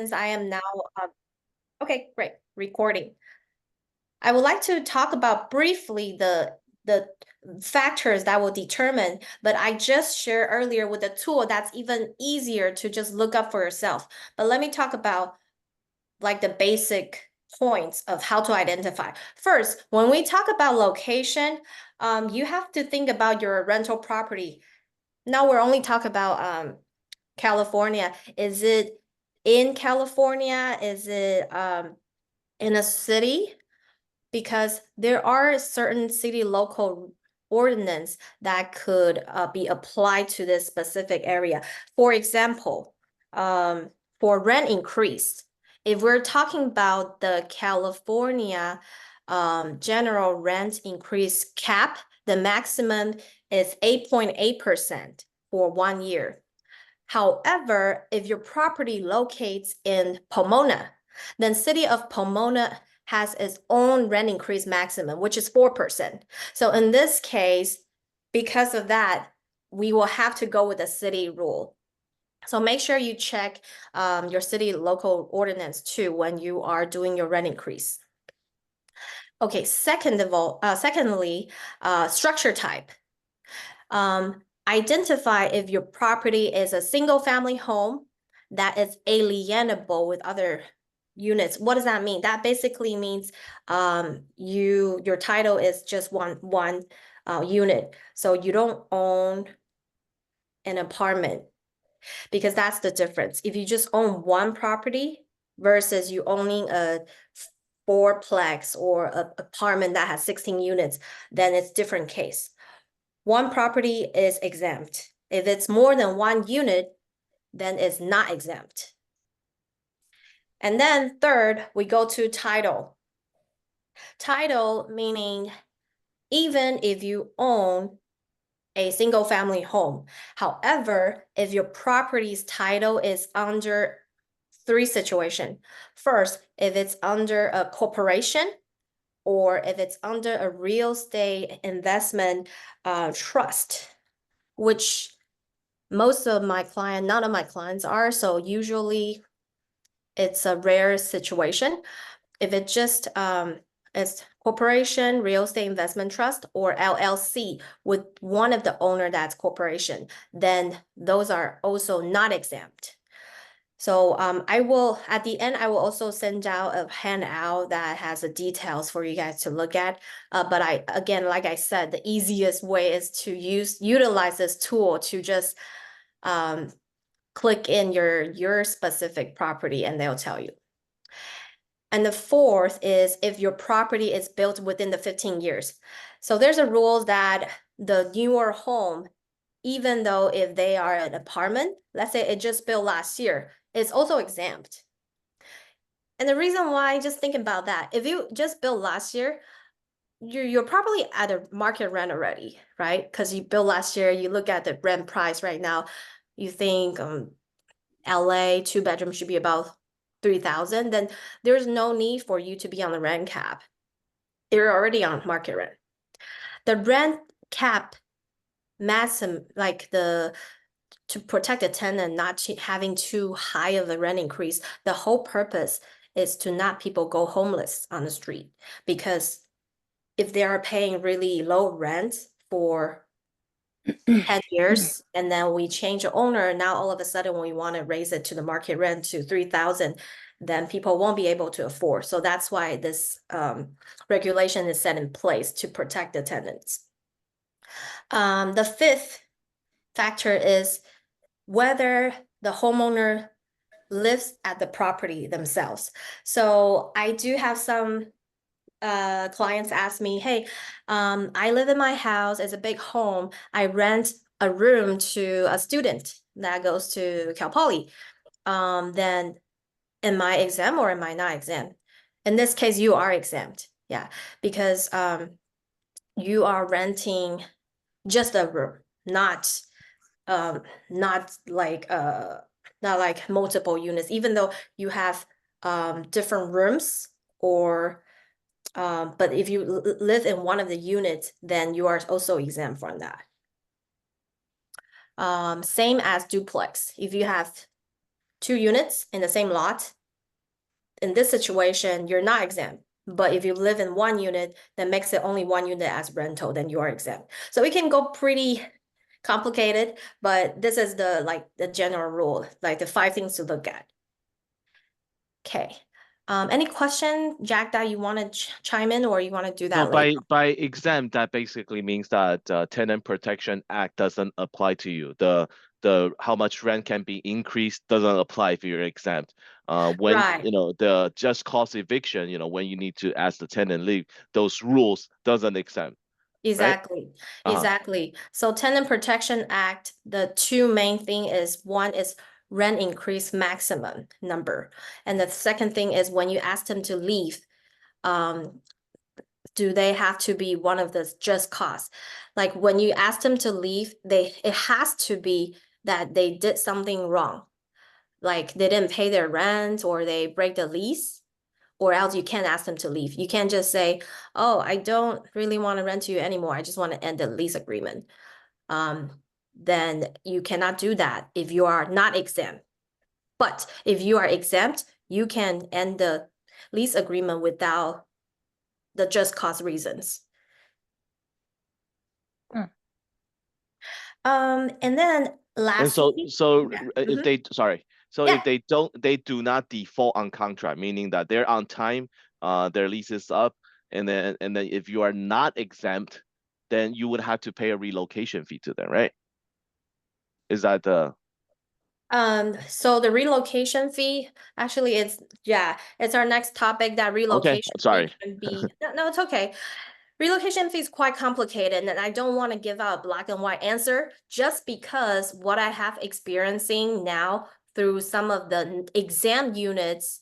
since I am now, okay, great, recording. I would like to talk about briefly the factors that will determine, but I just shared earlier with a tool that's even easier to just look up for yourself. But let me talk about like the basic points of how to identify. First, when we talk about location, you have to think about your rental property. Now we're only talking about California. Is it in California? Is it in a city? Because there are certain city local ordinance that could be applied to this specific area. For example, for rent increase, if we're talking about the California general rent increase cap, the maximum is 8.8% for 1 year. However, if your property locates in Pomona, then city of Pomona has its own rent increase maximum, which is 4%. So in this case, because of that, we will have to go with the city rule. So make sure you check your city local ordinance too when you are doing your rent increase. Okay, secondly, structure type. Identify if your property is a single family home that is alienable with other units. What does that mean? That basically means your title is just one unit. So you don't own an apartment because that's the difference. If you just own one property versus you owning a fourplex or an apartment that has 16 units, then it's different case. One property is exempt. If it's more than one unit, then it's not exempt. And then third, we go to title. Title meaning even if you own a single family home. However, if your property's title is under three situations. First, if it's under a corporation or if it's under a real estate investment trust, which most of my clients, none of my clients are, so usually it's a rare situation. If it just it's corporation, real estate investment trust, or LLC with one of the owner that's corporation, then those are also not exempt. So I will, at the end, I will also send out a handout that has the details for you guys to look at. But again, like I said, the easiest way is to utilize this tool to just click in your specific property and they'll tell you. And the fourth is if your property is built within the 15 years. So there's a rule that the newer home, even though if they are an apartment, let's say it just built last year, it's also exempt. And the reason why, just think about that, if you just built last year, you're probably at a market rent already, right? Because you built last year, you look at the rent price right now, you think LA 2 bedroom should be about 3,000, then there's no need for you to be on the rent cap. You're already on market rent. The rent cap maximum, like to protect the tenant not having too high of a rent increase, the whole purpose is to not people go homeless on the street. Because if they are paying really low rent for 10 years and then we change the owner, now all of a sudden we want to raise it to the market rent to 3,000, then people won't be able to afford. So that's why this regulation is set in place to protect the tenants. The fifth factor is whether the homeowner lives at the property themselves. So I do have some clients ask me, hey, I live in my house, it's a big home. I rent a room to a student that goes to Cal Poly. Then am I exempt or am I not exempt? In this case, you are exempt. Yeah, because you are renting just a room, not not like multiple units, even though you have different rooms or but if you live in one of the units, then you are also exempt from that. Same as duplex. If you have two units in the same lot, in this situation, you're not exempt. But if you live in one unit, that makes it only one unit as rental, then you are exempt. So it can go pretty complicated, but this is the like the general rule, like the 5 things to look at. Okay. Any question, Jack, that you want to chime in, or you want to do So that later? by exempt, that basically means that Tenant Protection Act doesn't apply to you. The how much rent can be increased doesn't apply if you're exempt. When Right. the just cause eviction, when you need to ask the tenant leave, those rules doesn't exempt, right? Exactly. Uh-huh. Exactly. So Tenant Protection Act, the two main thing is one is rent increase maximum number. And the second thing is when you ask them to leave, um, do they have to be one of the just cause? Like when you ask them to leave, it has to be that they did something wrong. Like they didn't pay their rent or they break the lease, or else you can't ask them to leave. You can't just say, "Oh, I don't really want to rent to you anymore. I just want to end the lease agreement." Um, then you cannot do that if you are not exempt. But if you are exempt, you can end the lease agreement without the just cause reasons. Hmm. And then And lastly, yeah, if they sorry, so yeah. if they do not default on contract, meaning that they're on time, their lease is up, and then if you are not exempt, then you would have to pay a relocation fee to them, right? Is that the So the relocation fee, actually, it's our next topic. That okay? relocation fee Sorry. can be no, it's okay. Relocation fee is quite complicated, and I don't want to give out a black and white answer just because what I have experiencing now through some of the exam units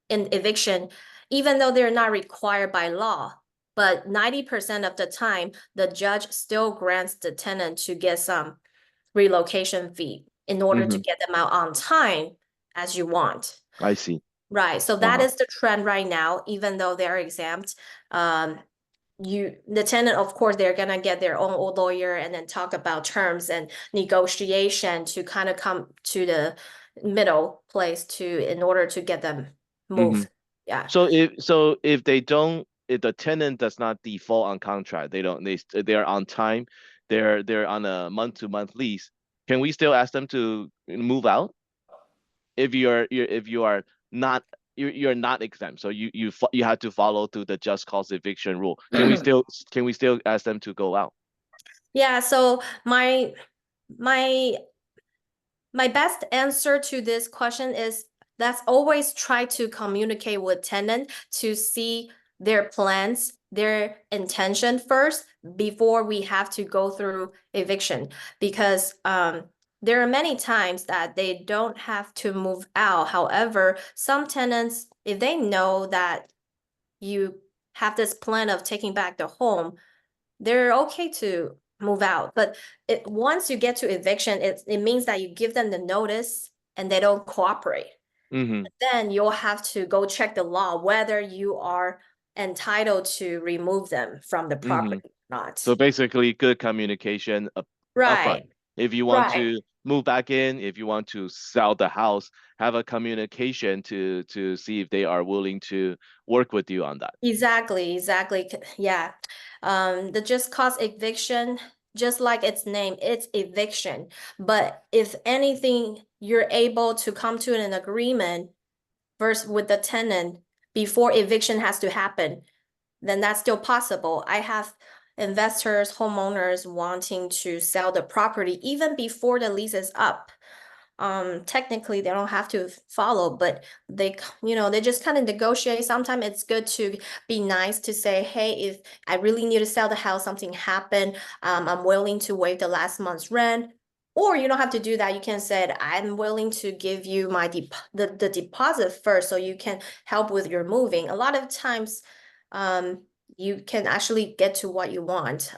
in eviction, even though they're not required by law, but 90% of the time, the judge still grants the tenant to get some relocation fee in order to Hmm. get them out on time as you want. I see. Right. So that Uh-huh. is the trend right now, even though they're exempt. Um, the tenant, of course, they're gonna get their own lawyer and then talk about terms and negotiation to kind of come to the middle place to in order to get them Hmm. moved. Yeah. If the tenant does not default on contract, they're on time, they're on a month-to-month lease, can we still ask them to move out if you are not you're not exempt, so you have to follow through the just cause eviction rule, can we still ask them to go out? Yeah, so my my best answer to this question is let's always try to communicate with tenant to see their plans, their intention first before we have to go through eviction. Because there are many times that they don't have to move out. However, some tenants, if they know that you have this plan of taking back the home, they're okay to move out. But once you get to eviction, it means that you give them the notice and they don't cooperate. Hmm. Then you'll have to go check the law whether you are entitled to remove them from the Hmm. property or not. So basically, good communication upfront. Right, If you want right. to move back in, if you want to sell the house, have a communication to see if they are willing to work with you on that. Exactly, exactly. Yeah. The just cause eviction, just like its name, it's eviction. But if anything, you're able to come to an agreement versus with the tenant before eviction has to happen, then that's still possible. I have investors, homeowners wanting to sell the property even before the lease is up. Technically they don't have to follow, but they just kind of negotiate. Sometimes it's good to be nice to say, hey, if I really need to sell the house, something happened, I'm willing to waive the last month's rent. Or you don't have to do that. You can say, I'm willing to give you the deposit first so you can help with your moving. A lot of times, you can actually get to what you want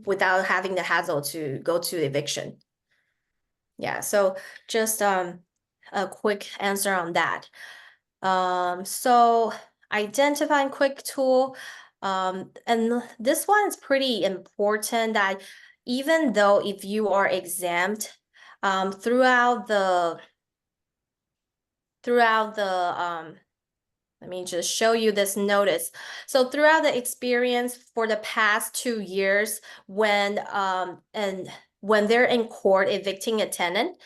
without having the hassle to go to eviction. Yeah, so just a quick answer on that. So identifying quick tool, and this one is pretty important that even though if you are exempt, throughout the throughout the let me just show you this notice. So throughout the experience for the past 2 years, when they're in court evicting a tenant,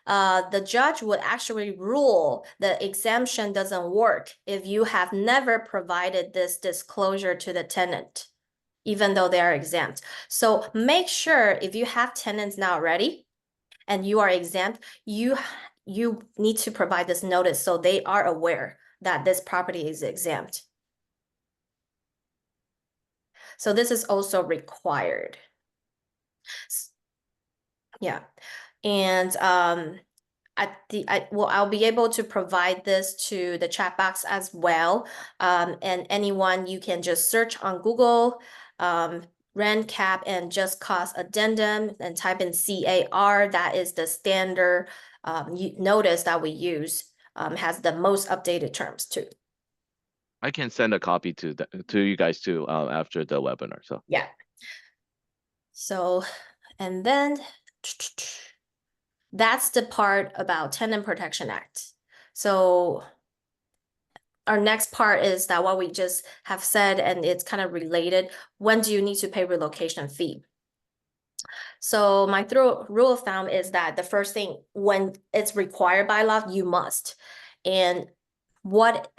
the judge would actually rule the exemption doesn't work if you have never provided this disclosure to the tenant, even though they are exempt. So make sure if you have tenants now ready and you are exempt, you need to provide this notice so they are aware that this property is exempt. So this is also required. Yeah. And I'll be able to provide this to the chat box as well. And anyone, you can just search on Google, rent cap and just cause addendum and type in CAR. That is the standard notice that we use. Has the most updated terms too. I can send a copy to you guys too after the webinar. So Yeah. So, and then that's the part about Tenant Protection Act. So our next part is that what we just have said, and it's kind of related. When do you need to pay relocation fee? So my rule of thumb is that the first thing, when it's required by law, you must. And what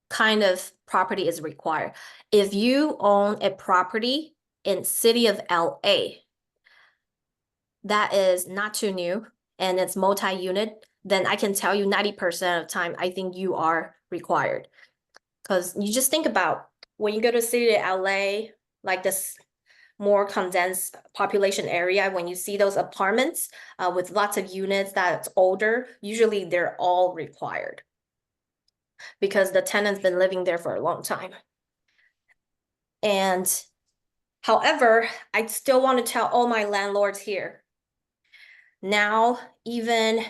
kind of property is required? If you own a property in city of LA that is not too new and it's multi-unit, then I can tell you 90% of the time, I think you are required. Because you just think about when you go to city of LA, like this more condensed population area, when you see those apartments with lots of units that's older, usually they're all required because the tenant's been living there for a long time. And however, I still want to tell all my landlords here, now, even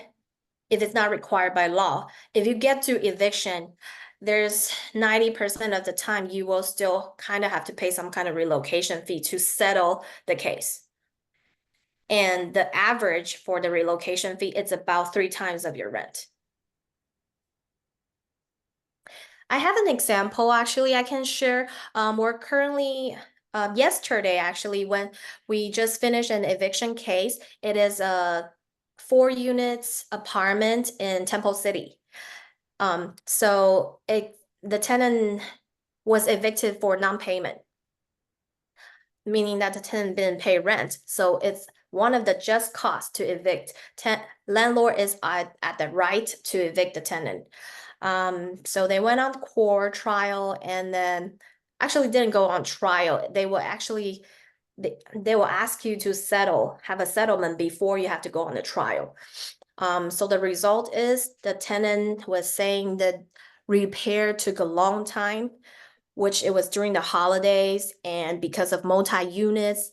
if it's not required by law, if you get to eviction, there's 90% of the time you will still kind of have to pay some kind of relocation fee to settle the case. And the average for the relocation fee, it's about 3 times of your rent. I have an example actually I can share. We're currently yesterday actually when we just finished an eviction case. It is a 4 units apartment in Temple City. So the tenant was evicted for non-payment, meaning that the tenant didn't pay rent. So it's one of the just costs to evict. Landlord is at the right to evict the tenant. So they went on court trial and then actually didn't go on trial. They will actually they will ask you to have a settlement before you have to go on the trial. So the result is the tenant was saying that repair took a long time, which it was during the holidays, and because of multi-units,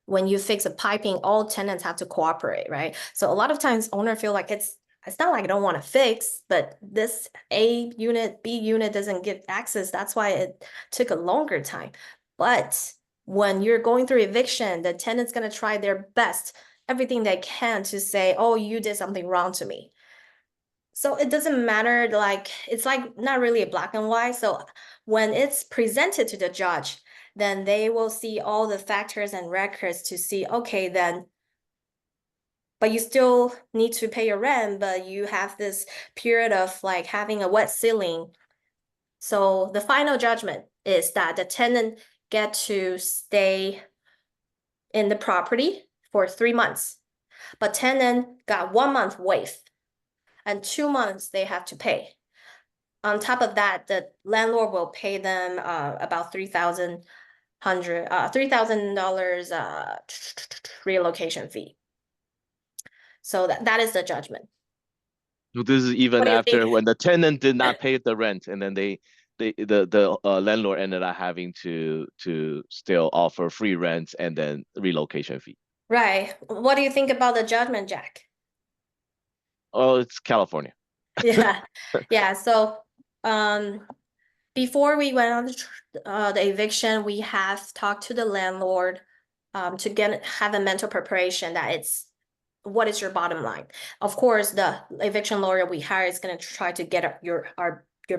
when you fix a piping, all tenants have to cooperate, right? So a lot of times owner feel like it's not like I don't want to fix, but this A unit, B unit doesn't get access. That's why it took a longer time. But when you're going through eviction, the tenant's gonna try their best, everything they can to say, oh, you did something wrong to me. So it doesn't matter, like, it's like not really a black and white. So when it's presented to the judge, then they will see all the factors and records to see, okay, then, but you still need to pay your rent, but you have this period of like having a wet ceiling. So the final judgment is that the tenant get to stay in the property for 3 months, but tenant got 1 month waive and 2 months they have to pay. On top of that, the landlord will pay them about $3,000 relocation fee. So that is the judgment. so this is What even do you think? after when the tenant did not pay the rent, and then the landlord ended up having to still offer free rent and then relocation fee. Right. What do you think about the judgment, Jack? Oh, it's California. Yeah. Yeah. So um before we went on the eviction, we have talked to the landlord to have a mental preparation that what is your bottom line? Of course, the eviction lawyer we hire is going to try to get your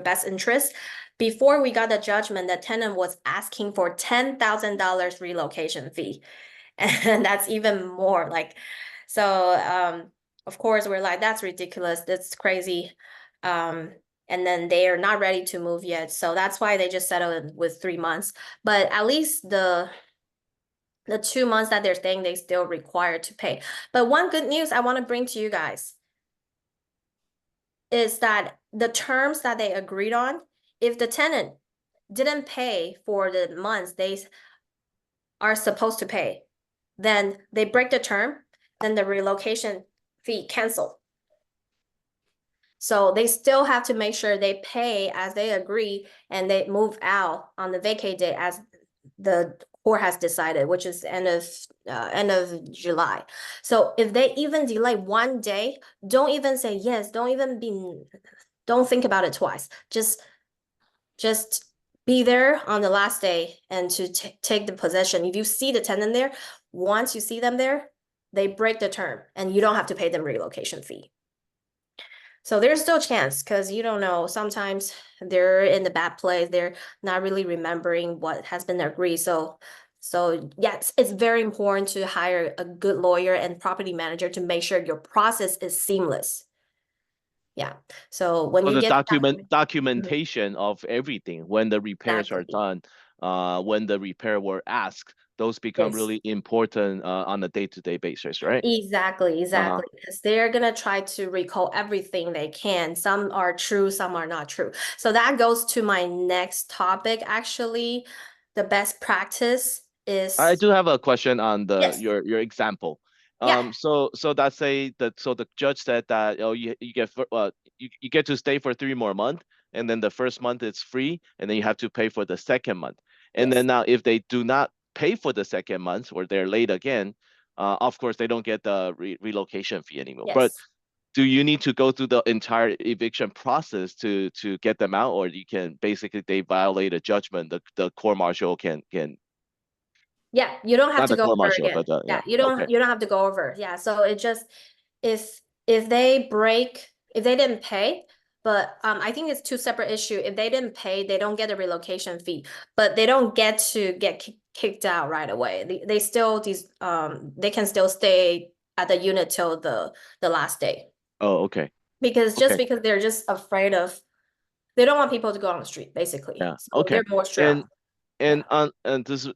best interest. Before we got the judgment, the tenant was asking for $10,000 relocation fee. And that's even more like, so of course we're like, that's ridiculous, that's crazy. And then they are not ready to move yet. So that's why they just settled with 3 months. But at least the 2 months that they're staying, they still required to pay. But one good news I want to bring to you guys is that the terms that they agreed on, if the tenant didn't pay for the months they are supposed to pay, then they break the term, then the relocation fee canceled. So they still have to make sure they pay as they agree and they move out on the vacate date as the court has decided, which is end of July. So if they even delay one day, don't even say yes. Don't think about it twice. Just be there on the last day and to take the possession. If you see the tenant there, once you see them there, they break the term and you don't have to pay them relocation fee. So there's still a chance because you don't know. Sometimes they're in the bad place. They're not really remembering what has been agreed. So yes, it's very important to hire a good lawyer and property manager to make sure your process is seamless. Yeah. So when So you the get that, documentation of everything when the repairs are exactly. done, when the repair were asked, those become Yes. really important on a day-to-day basis, right? Exactly, Uh-huh. exactly. Because they're gonna try to recall everything they can. Some are true, some are not true. So that goes to my next topic, actually. The best practice I is do have a question on the yes, your example. yeah, So that say that so the judge said that you get to stay for 3 more months, and then the first month it's free, and then you have to pay for the second month. And yes, then now if they do not pay for the second month or they're late again, of course they don't get the relocation fee anymore. But yes. do you need to go through the entire eviction process to get them out, or you can basically they violate a judgment, the court martial can Yeah, you don't have not to the go court over martial, again. but yeah. Yeah, Okay. you don't have to go over. Yeah, so it just if they break if they didn't pay, but I think it's two separate issue. If they didn't pay, they don't get a relocation fee, but they don't get to get kicked out right away. They still they can still stay at the unit till the last day Oh, okay. because just Okay. because they're just afraid of they don't want people to go on the street basically. Yeah. So Okay. they're more stressed. And Yeah.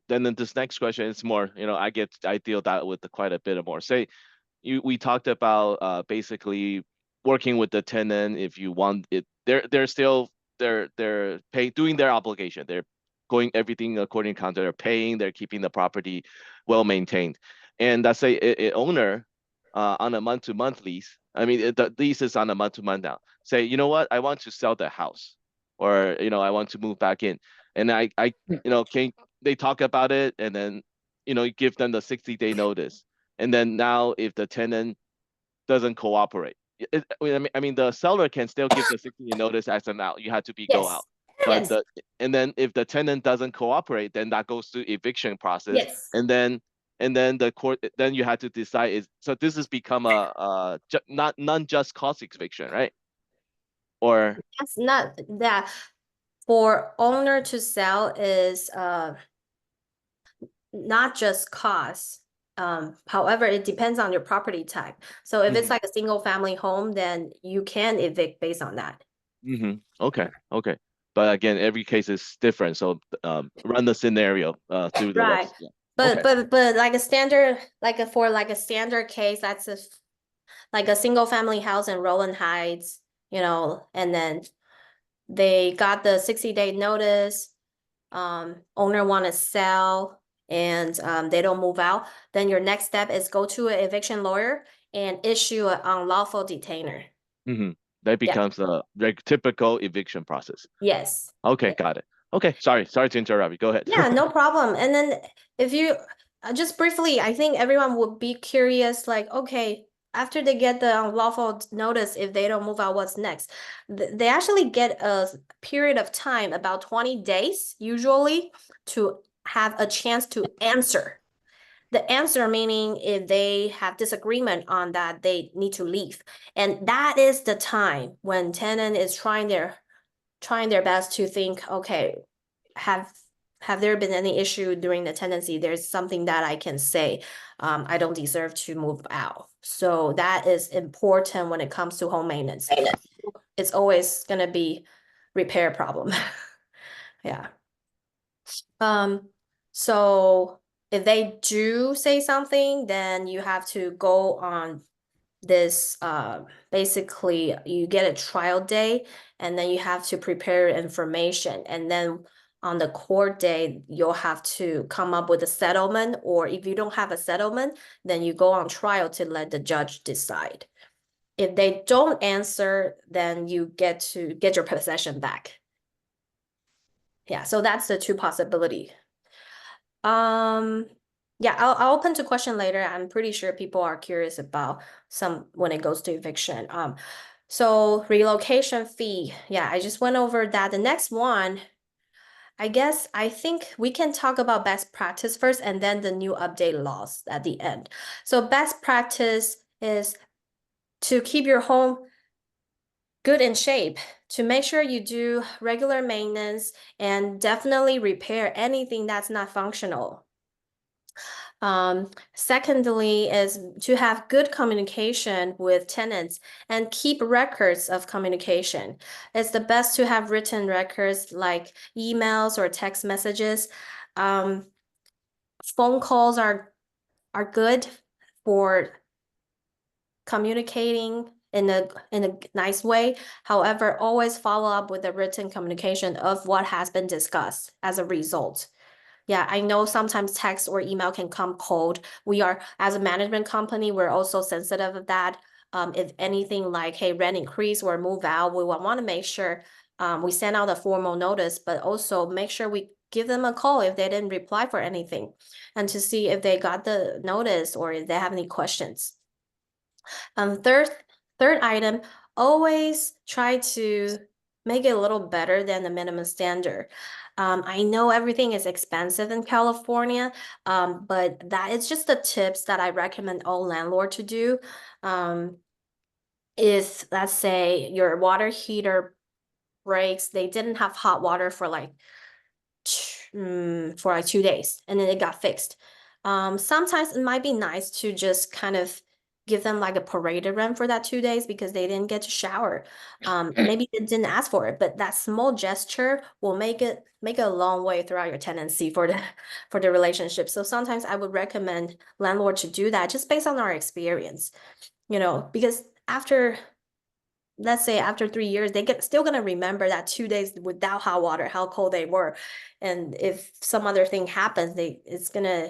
then this next question is more, I deal that with quite a bit more. Say we talked about basically working with the tenant if you want it. They're still they're pay doing their obligation. They're going everything according to contract. They're paying. They're keeping the property well maintained. And let's say a owner on a month-to-month lease. I mean, the lease is on a month-to-month now. Say, you know what? I want to sell the house, or I want to move back in, and can they talk about it, and then you give them the 60-day notice, and then now if the tenant doesn't cooperate, I mean the seller can still give the 60-day notice as an out. You have to be go out, Yes. but Yes. and then if the tenant doesn't cooperate, then that goes to eviction process, Yes. and then the court then you have to decide is so this has become not non-just cause eviction, right? Or That's not that for owner to sell is not just cost. However, it depends on your property type. So if it's Mhm. like a single family home, then you can evict based on that. Okay, okay. But again, every case is different. So run the scenario through the Right. website. Yeah. But Okay. but like a standard for like a standard case, that's like a single family house in Rowland Heights, and then they got the 60-day notice, owner want to sell and they don't move out, then your next step is go to an eviction lawyer and issue an unlawful detainer. hmm That Yeah. becomes a typical eviction process. Yes. Okay, Yeah. got it. Okay, sorry to interrupt you. Go ahead. Yeah, no problem. And then if you just briefly, I think everyone would be curious, like, okay, after they get the unlawful notice, if they don't move out, what's next? They actually get a period of time, about 20 days, usually, to have a chance to answer. The answer meaning if they have disagreement on that, they need to leave. And that is the time when tenant is trying their best to think, okay, have have there been any issue during the tenancy? There's something that I can say. I don't deserve to move out. So that is important when it comes to home maintenance. It's always gonna be repair problem. Yeah. So if they do say something, then you have to go on this basically you get a trial day and then you have to prepare information and then on the court day you'll have to come up with a settlement, or if you don't have a settlement then you go on trial to let the judge decide. If they don't answer, then you get to get your possession back. Yeah, so that's the two possibility. Um, yeah, I'll open to question later. I'm pretty sure people are curious about some when it goes to eviction. So relocation fee. Yeah, I just went over that. The next one, I think we can talk about best practice first and then the new update laws at the end. So best practice is to keep your home good in shape, to make sure you do regular maintenance and definitely repair anything that's not functional. Secondly is to have good communication with tenants and keep records of communication. It's the best to have written records like emails or text messages. Um, Phone calls are good for communicating in a nice way. However, always follow up with the written communication of what has been discussed as a result. Yeah, I know sometimes text or email can come cold. We are, as a management company, we're also sensitive of that. If anything like, hey, rent increase or move out, we will want to make sure we send out a formal notice, but also make sure we give them a call if they didn't reply for anything and to see if they got the notice or if they have any questions. Third item, always try to make it a little better than the minimum standard. I know everything is expensive in California, but that is just the tips that I recommend all landlord to do. Um, if let's say your water heater breaks, they didn't have hot water for like 2 days and then it got fixed. Sometimes it might be nice to just kind of give them like a paraded rent for that 2 days because they didn't get to shower. Maybe they didn't ask for it, but that small gesture will make it a long way throughout your tenancy for the for the relationship. So sometimes I would recommend landlord to do that just based on our experience, because after let's say after 3 years, they get still gonna remember that 2 days without hot water, how cold they were. And if some other thing happens, it's gonna,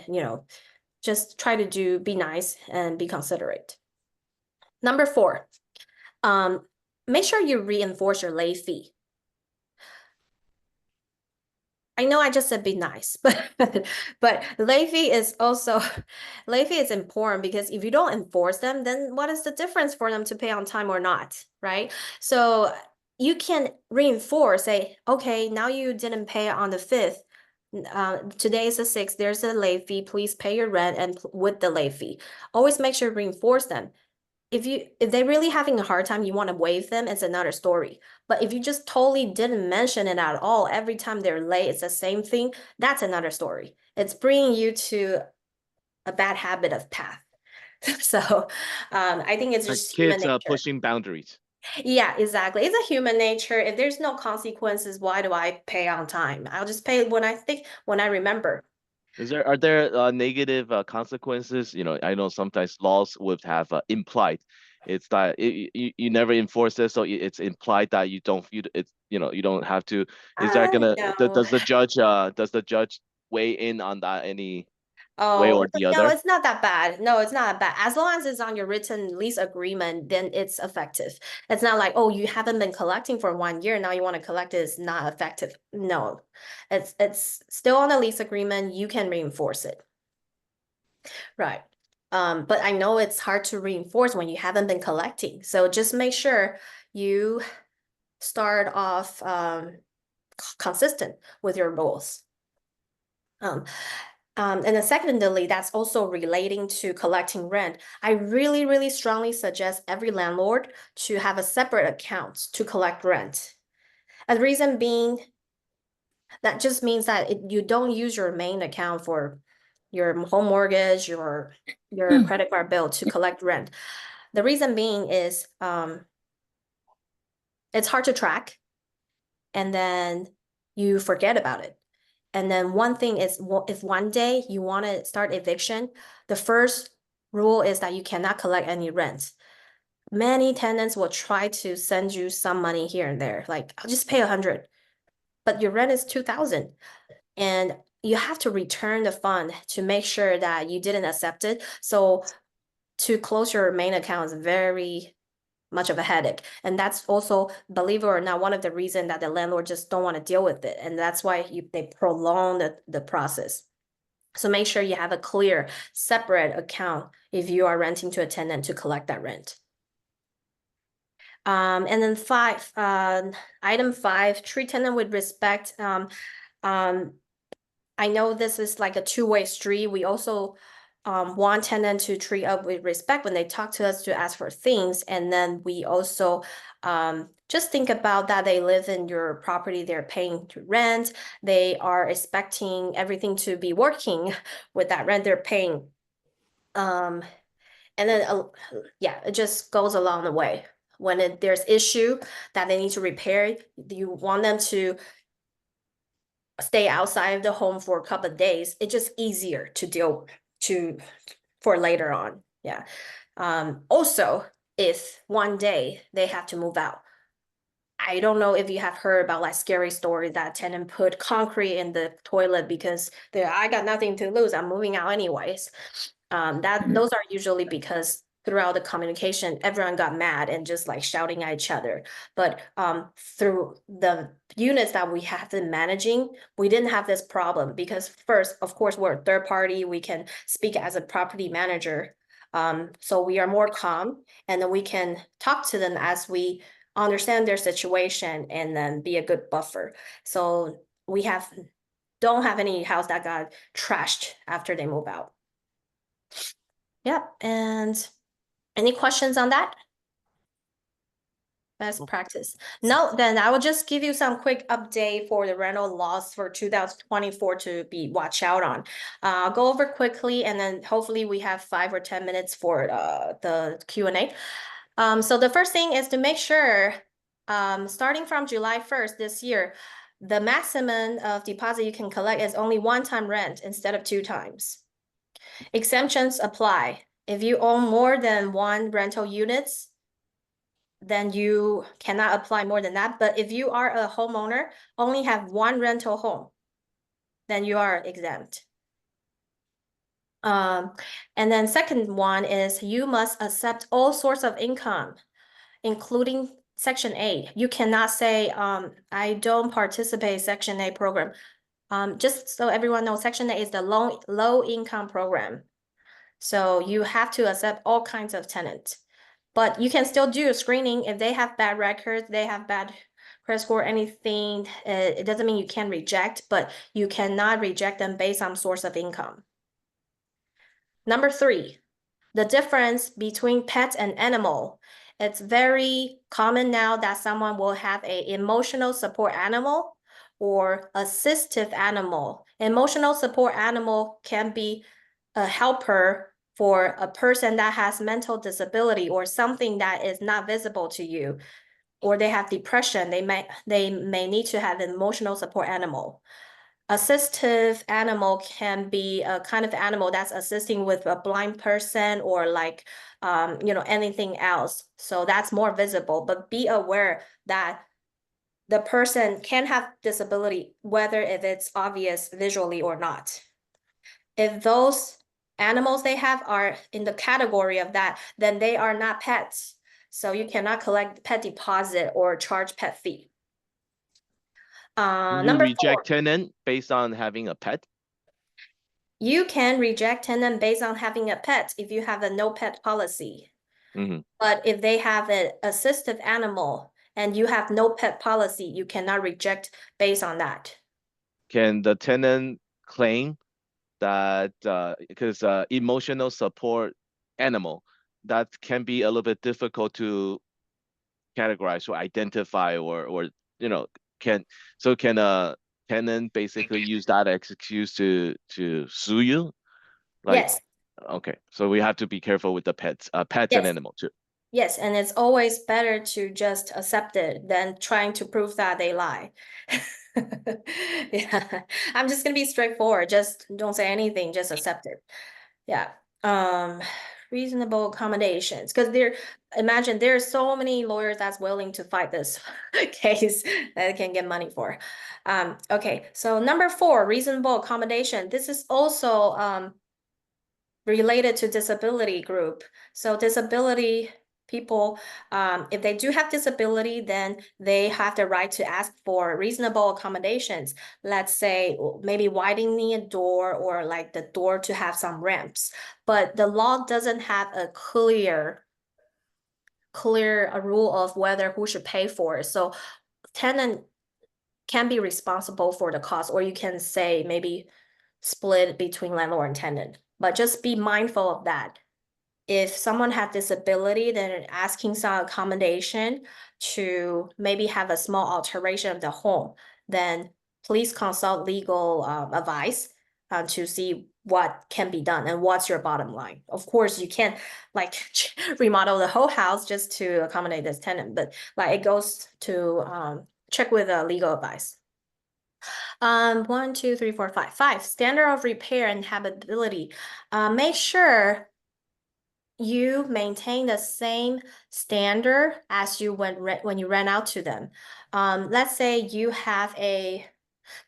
just try to be nice and be considerate. Number four, um, make sure you reinforce your late fee. I know I just said be nice, but late fee is also late fee is important because if you don't enforce them, then what is the difference for them to pay on time or not, right? So you can reinforce, say, okay, now you didn't pay on the 5th. Today is the 6th, there's a late fee, please pay your rent and with the late fee. Always make sure to reinforce them. If they're really having a hard time, you want to waive them, it's another story. But if you just totally didn't mention it at all, every time they're late, it's the same thing, that's another story. It's bringing you to a bad habit of path. So I think it's Like just human kids nature. pushing boundaries. Yeah, exactly. It's a human nature. If there's no consequences, why do I pay on time? I'll just pay when I remember. Are there negative consequences? I know sometimes laws would have implied. It's that you never enforce it, so it's implied that you don't have to. Is that gonna No. does the judge weigh in on that any way Oh, or the no, other? it's not that bad. No, it's not that bad. As long as it's on your written lease agreement, then it's effective. It's not like, oh, you haven't been collecting for 1 year, now you want to collect it, it's not effective. No, it's still on the lease agreement. You can reinforce it. Right. But I know it's hard to reinforce when you haven't been collecting. So just make sure you start off consistent with your rules. Um, And then secondly, that's also relating to collecting rent. I really, really strongly suggest every landlord to have a separate account to collect rent. And the reason being, that just means that you don't use your main account for your home mortgage, your credit card bill to collect rent. The reason being is it's hard to track, and then you forget about it. And then one thing is, if one day you want to start eviction, the first rule is that you cannot collect any rent. Many tenants will try to send you some money here and there, like I'll just pay 100, but your rent is 2,000, and you have to return the fund to make sure that you didn't accept it. So to close your main account is very much of a headache. And that's also, believe it or not, one of the reasons that the landlord just don't want to deal with it. And that's why they prolong the process. So make sure you have a clear, separate account if you are renting to a tenant to collect that rent. And then item 5, treat tenant with respect. I know this is like a two-way street. We also want tenant to treat us with respect when they talk to us to ask for things. And then we also just think about that they live in your property, they're paying to rent, they are expecting everything to be working with that rent they're paying. And then, yeah, it just goes along the way. When there's issue that they need to repair, you want them to stay outside of the home for a couple of days. It's just easier to deal to for later on. Yeah. Also, if one day they have to move out, I don't know if you have heard about like scary story that tenant put concrete in the toilet because I got nothing to lose. I'm moving out anyways. Those are usually because throughout the communication, everyone got mad and just like shouting at each other. But through the units that we have been managing, we didn't have this problem because first, of course, we're a third party. We can speak as a property manager. So we are more calm, and then we can talk to them as we understand their situation and then be a good buffer. So we don't have any house that got trashed after they move out. Yeah, and any questions on that? Best practice. No, then I will just give you some quick update for the rental laws for 2024 to be watch out on. I'll go over quickly, and then hopefully we have 5 or 10 minutes for the Q&A. So the first thing is to make sure, starting from July 1st this year, the maximum of deposit you can collect is only one-time rent instead of 2 times. Exemptions apply. If you own more than one rental units, then you cannot apply more than that. But if you are a homeowner, only have one rental home, then you are exempt. And then second one is you must accept all sorts of income, including Section 8. You cannot say, I don't participate in Section 8 program. Just so everyone knows, Section 8 is the low income program. So you have to accept all kinds of tenants. But you can still do a screening if they have bad records, they have bad credit score, anything. It doesn't mean you can reject, but you cannot reject them based on source of income. Number 3, the difference between pet and animal. It's very common now that someone will have an emotional support animal or assistive animal. Emotional support animal can be a helper for a person that has mental disability or something that is not visible to you, or they have depression, they may need to have an emotional support animal. Assistive animal can be a kind of animal that's assisting with a blind person or like anything else. So that's more visible, but be aware that the person can have disability, whether if it's obvious visually or not. If those animals they have are in the category of that, then they are not pets. So you cannot collect pet deposit or charge pet fee. Can you Number 4, reject tenant based on having a pet? you can reject tenant based on having a pet if you have a no pet policy. Mm-hmm. But if they have an assistive animal and you have no pet policy, you cannot reject based on that. Can the tenant claim that because emotional support animal that can be a little bit difficult to categorize or identify or you know can can a tenant basically use that as excuse to sue you like Yes, okay so we have to be careful with the pets and yes, animal too. yes, and it's always better to just accept it than trying to prove that they lie. Yeah, I'm just gonna be straightforward. Just don't say anything, just accept it. Yeah. Um, reasonable accommodations. Because imagine there are so many lawyers that's willing to fight this case that can get money for. Okay, so number four, reasonable accommodation. This is also related to disability group. So disability people, if they do have disability, then they have the right to ask for reasonable accommodations. Let's say maybe widening a door or like the door to have some ramps. But the law doesn't have a clear a rule of whether who should pay for it. So tenant can be responsible for the cost, or you can say maybe split between landlord and tenant. But just be mindful of that. If someone has disability, then asking some accommodation to maybe have a small alteration of the home, then please consult legal advice to see what can be done and what's your bottom line. Of course, you can't like remodel the whole house just to accommodate this tenant, but like it goes to check with legal advice. One, two, three, four, five. Five, standard of repair and habitability. Make sure you maintain the same standard as you when you rent out to them. Let's say you have a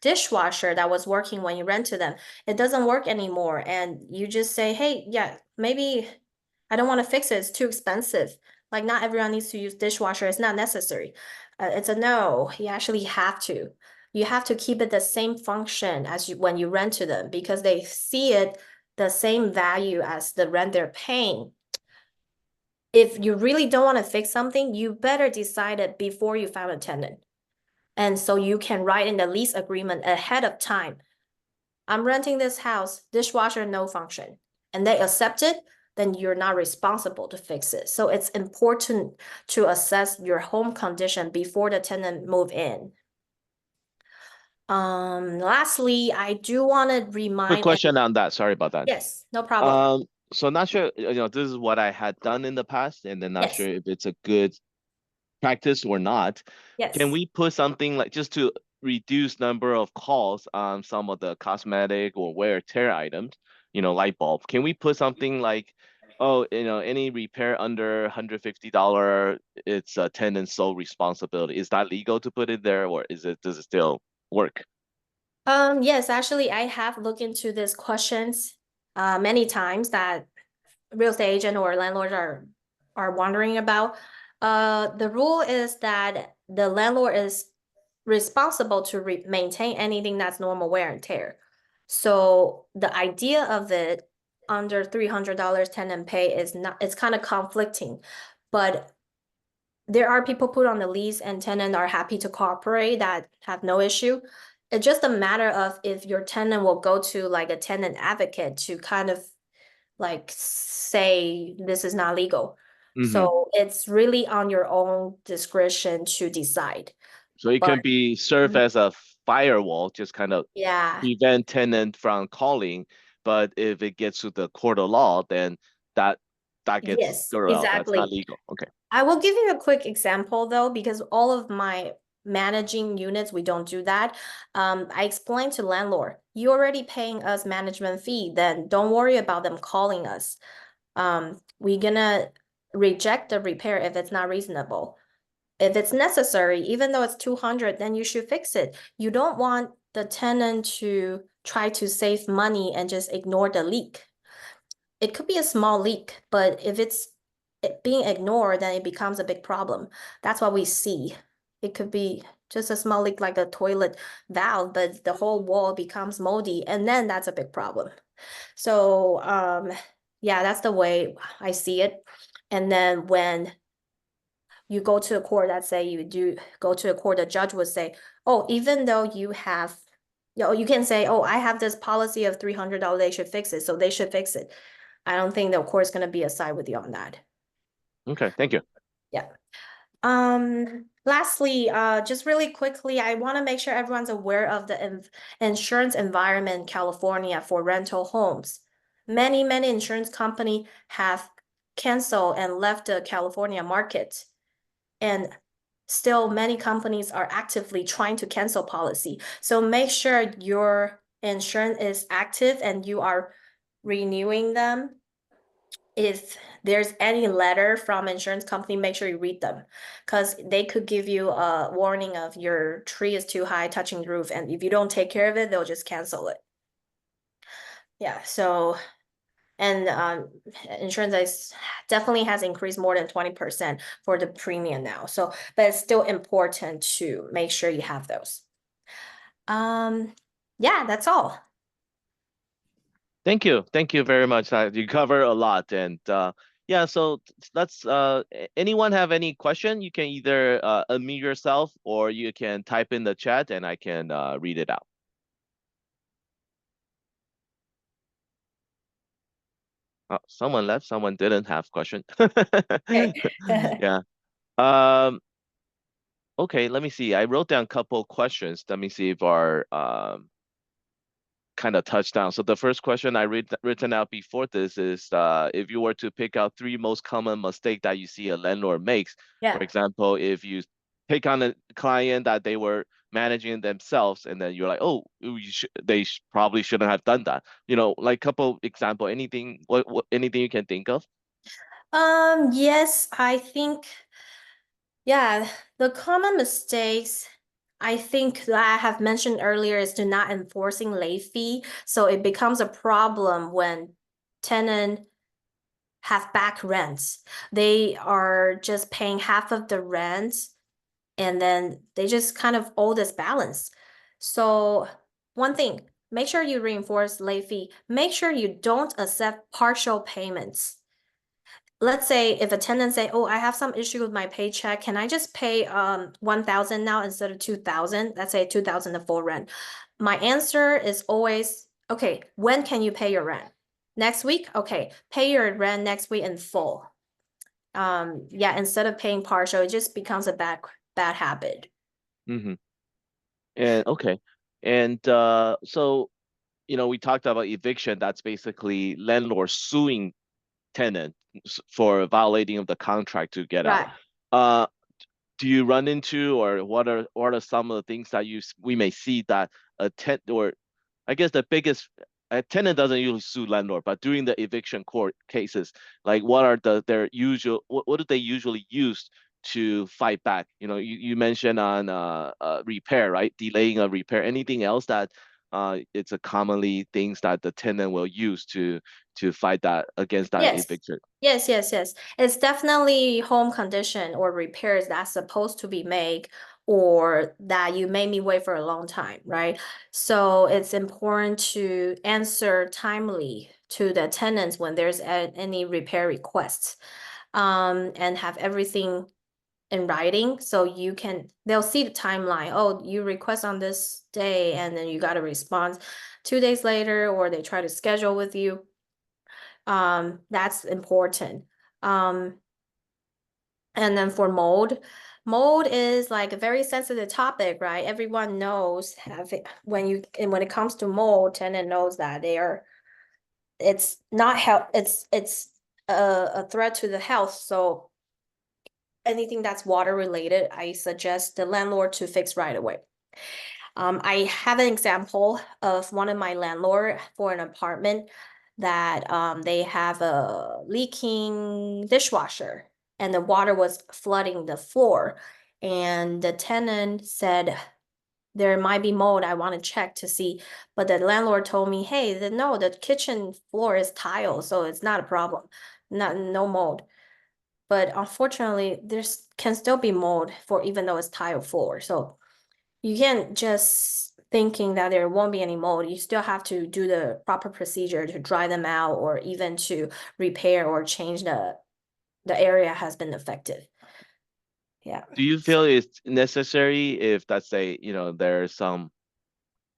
dishwasher that was working when you rent to them. It doesn't work anymore, and you just say, "Hey, yeah, maybe I don't want to fix it. It's too expensive." Like not everyone needs to use dishwasher. It's not necessary. It's a no. You actually have to. You have to keep it the same function as you when you rent to them because they see it the same value as the rent they're paying. If you really don't want to fix something, you better decide it before you find a tenant. And so you can write in the lease agreement ahead of time. I'm renting this house, dishwasher no function. And they accept it, then you're not responsible to fix it. So it's important to assess your home condition before the tenant move in. Lastly, I do want to Quick remind, question on that, sorry about that. yes, no problem. um so not sure this is what I had done in the past and then not Yes, sure if it's a good practice or not. Can yes. we put something like just to reduce number of calls on some of the cosmetic or wear tear items, light bulb? Can we put something like, oh, any repair under $150, it's a tenant's sole responsibility. Is that legal to put it there, or does it still work? Yes, actually, I have looked into these questions many times that real estate agent or landlords are wondering about. The rule is that the landlord is responsible to maintain anything that's normal wear and tear. So the idea of it under $300 tenant pay is not, it's kind of conflicting, but there are people put on the lease and tenant are happy to cooperate that have no issue. It's just a matter of if your tenant will go to like a tenant advocate to kind of like say this is not legal. Hmm. So it's really on your own discretion to decide. So it But can be serve mhm, as a firewall, just kind of yeah, prevent tenant from calling. But if it gets to the court of law, then that that gets yes, thrown out. That's not exactly. legal. Okay. I will give you a quick example though, because all of my managing units, we don't do that. I explained to landlord, you already paying us management fee, then don't worry about them calling us. We're gonna reject the repair if it's not reasonable. If it's necessary, even though it's 200, then you should fix it. You don't want the tenant to try to save money and just ignore the leak. It could be a small leak, but if it's being ignored, then it becomes a big problem. That's what we see. It could be just a small leak like a toilet valve, but the whole wall becomes moldy, and then that's a big problem. So, yeah, that's the way I see it. And then when you go to a court, let's say you do go to a court, the judge would say, oh, even though you have You can say, oh, I have this policy of $300, they should fix it, so they should fix it. I don't think the court's gonna be aside with you on that. Okay, thank you. Yeah. Lastly, just really quickly, I want to make sure everyone's aware of the insurance environment in California for rental homes. Many insurance company have canceled and left the California market. And still many companies are actively trying to cancel policy. So make sure your insurance is active and you are renewing them. If there's any letter from insurance company, make sure you read them because they could give you a warning of your tree is too high touching the roof, and if you don't take care of it, they'll just cancel it. Yeah, so and insurance is definitely has increased more than 20% for the premium now. So, but it's still important to make sure you have those. Yeah, that's all. Thank you. Thank you very much. You cover a lot. And yeah, so let's anyone have any question? You can either unmute yourself or you can type in the chat and I can read it out. Oh, someone left, someone didn't have question. Okay. Yeah. Um, okay, let me see. I wrote down a couple questions. Let me see if our kind of touchdown. So the first question I written out before this is if you were to pick out three most common mistake that you see a landlord makes. For Yeah. example, if you take on a client that they were managing themselves and then you're like, oh, probably shouldn't have done that. You know, like couple example, anything, what anything you can think of? Yes, I think, yeah, the common mistakes I think that I have mentioned earlier is to not enforcing late fee. So it becomes a problem when tenant have back rents. They are just paying half of the rent and then they just kind of owe this balance. So one thing, make sure you reinforce late fee. Make sure you don't accept partial payments. Let's say if a tenant say, oh, I have some issue with my paycheck, can I just pay 1,000 now instead of 2,000? Let's say 2,000 the full rent. My answer is always, okay, when can you pay your rent? Next week? Okay, pay your rent next week in full. Yeah, instead of paying partial, it just becomes a bad habit. Mm-hmm. And okay. And so, you know, we talked about eviction. That's basically landlord suing tenant for violating of the contract to get out. Right. Uh, do you run into or what are some of the things that we may see that a tenant or I guess the biggest a tenant doesn't usually sue landlord, but during the eviction court cases, like what are their usual what do they usually use to fight back? You know, you mentioned on repair, right? Delaying a repair. Anything else that it's a commonly things that the tenant will use to fight that against that Yes. eviction. Yes. It's definitely home condition or repairs that's supposed to be made or that you made me wait for a long time, right? So it's important to answer timely to the tenants when there's any repair requests. And have everything in writing so they'll see the timeline. Oh, you request on this day and then you got a response 2 days later, or they try to schedule with you. That's important. Um, and then for mold is like a very sensitive topic, right? Everyone knows when it comes to mold, tenant knows that it's not health, it's a threat to the health. So anything that's water related, I suggest the landlord to fix right away. I have an example of one of my landlord for an apartment that they have a leaking dishwasher and the water was flooding the floor. And the tenant said, there might be mold. I want to check to see. But the landlord told me, hey, no, the kitchen floor is tile, so it's not a problem. No mold. But unfortunately, there's can still be mold for even though it's tile floor. So you can't just thinking that there won't be any mold. You still have to do the proper procedure to dry them out or even to repair or change the area has been affected. Yeah. Do you feel it's necessary if let's say, you know, there's some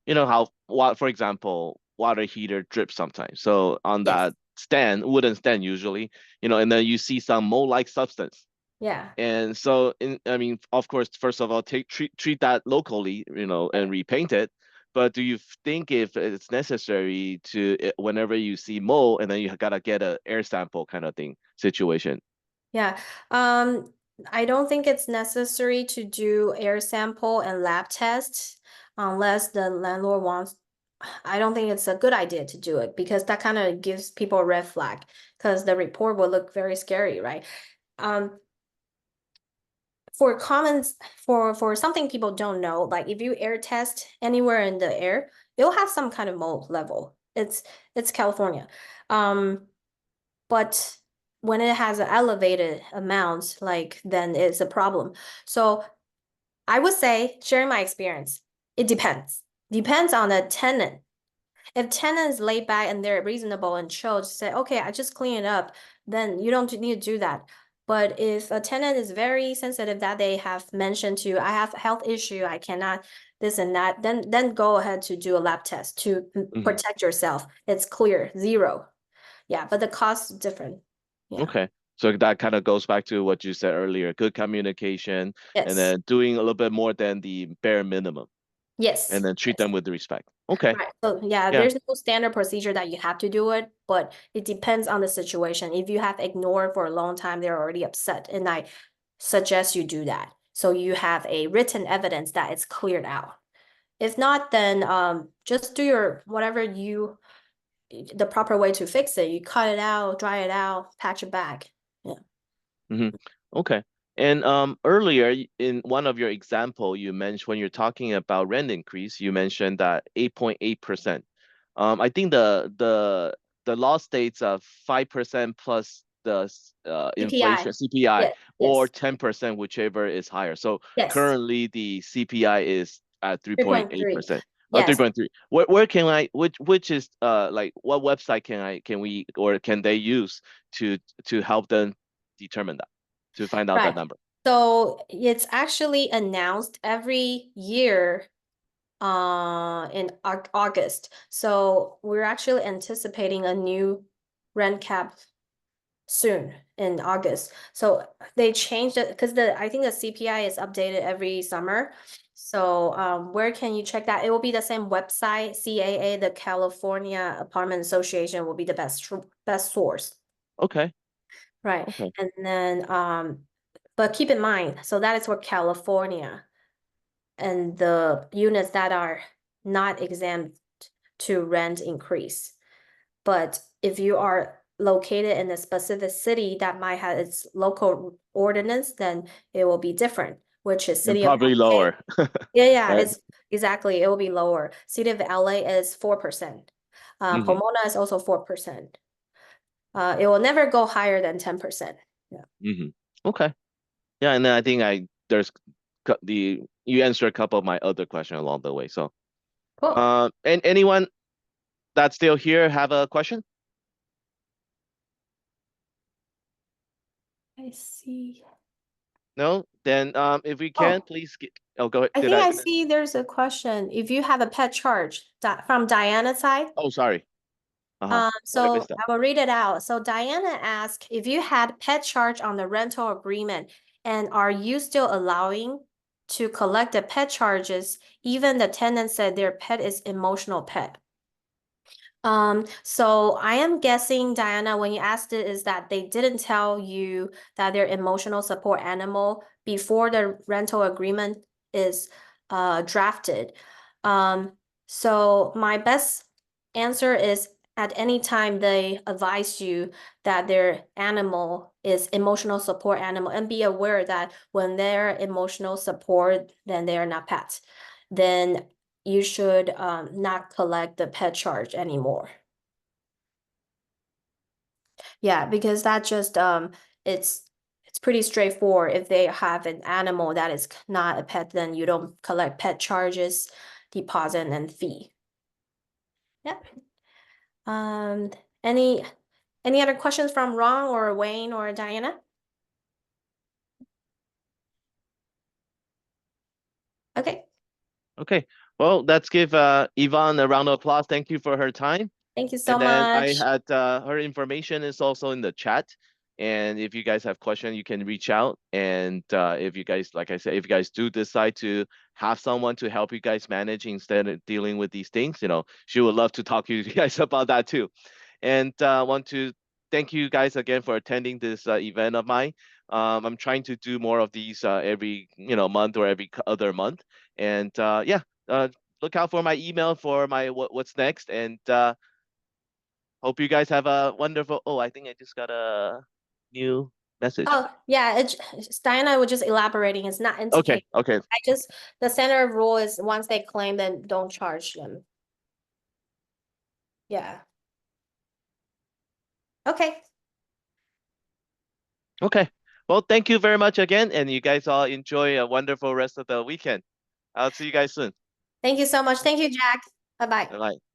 you know how what for example, water heater drips sometimes. So on Yes. that stand, wooden stand usually, and then you see some mold-like substance. Yeah. And so I mean, of course, first of all, treat that locally, and repaint it. But do you think if it's necessary to whenever you see mold and then you gotta get a air sample kind of thing situation? Yeah. Um, I don't think it's necessary to do air sample and lab tests unless the landlord wants. I don't think it's a good idea to do it because that kind of gives people a red flag because the report will look very scary, right? Um, for comments for something people don't know, like if you air test anywhere in the air, it'll have some kind of mold level. It's California. Um, but when it has an elevated amount, like then it's a problem. So I would say, sharing my experience, it depends. Depends on the tenant. If tenant is laid back and they're reasonable and chill to say, okay, I just clean it up, then you don't need to do that. But if a tenant is very sensitive that they have mentioned to, I have a health issue, I cannot this and that, then go ahead to do a lab test to Hmm. protect yourself. It's clear, zero. Yeah, but the cost is different. Yeah. Okay. So that kind of goes back to what you said earlier, good communication, and Yes. then doing a little bit more than the bare minimum, and Yes. then treat Yes. them with respect. Okay. Right. So yeah, Yeah. there's no standard procedure that you have to do it, but it depends on the situation. If you have ignored for a long time, they're already upset, and I suggest you do that. So you have a written evidence that it's cleared out. If not, then just do your whatever the proper way to fix it. You cut it out, dry it out, patch it back. Yeah. Hmm. Okay. And earlier in one of your example, you mentioned when you're talking about rent increase, you mentioned that 8.8%. I think the law states 5% plus the CPI. inflation CPI Yes. or Yes. 10%, whichever is higher. So Yes. currently the CPI is at 3.3. 3.8%. Oh, Yes. 3.3. Where can I which is like what website can we or can they use to help them determine that, to find out that Right. number? So it's actually announced every year in August. So we're actually anticipating a new rent cap soon in August. So they changed it because the I think the CPI is updated every summer. So where can you check that? It will be the same website, CAA, the California Apartment Association will be the best source. Okay. Right. Okay. And then but keep in mind, so that is for California and the units that are not exempt to rent increase. But if you are located in a specific city that might have its local ordinance, then it will be different, which is And city of probably LA. lower, Yeah, yeah, right? it's exactly, it will be lower. City of LA is 4%. Hmm. Pomona is also 4%. It will never go higher than 10%. Yeah. Hmm. Okay. Yeah, and then I think there's the you answered a couple of my other questions along the way. So, Cool. and anyone that's still here have a question? I see. No? Then if we can, Oh, please get, oh, go ahead. I Did think I I finish? see there's a question. If you have a pet charge from Diana's side, Oh, sorry. Uh-huh. Oh, I so missed that. I will read it out. So Diana asked if you had pet charge on the rental agreement, and are you still allowing to collect the pet charges even the tenant said their pet is emotional pet? So I am guessing, Diana, when you asked it, is that they didn't tell you that their emotional support animal before the rental agreement is drafted. Um, so my best answer is at any time they advise you that their animal is emotional support animal and be aware that when they're emotional support, then they are not pets. Then you should not collect the pet charge anymore. Yeah, because that just it's it's pretty straightforward. If they have an animal that is not a pet, then you don't collect pet charges, deposit, and fee. Yeah. Um, any any other questions from Ron or Wayne or Diana? Okay. Okay. Well, let's give Yvonne a round of applause. Thank you for her time. Thank you so And then I much. had her information is also in the chat. And if you guys have questions, you can reach out. And if you guys, like I said, if you guys do decide to have someone to help you guys manage instead of dealing with these things, she would love to talk to you guys about that too. And want to thank you guys again for attending this event of mine. I'm trying to do more of these every month or every other month. And yeah, look out for my email for my what's next. And hope you guys have a wonderful. Oh, I think I just got a new message. Oh, yeah, Diana was just elaborating. It's not Okay, entertaining. okay, The standard rule is once they claim, then don't charge them. Yeah. Okay. okay. Well, thank you very much again, and you guys all enjoy a wonderful rest of the weekend. I'll see you guys soon. Thank you so much. Thank you, Jack. Bye-bye. Bye.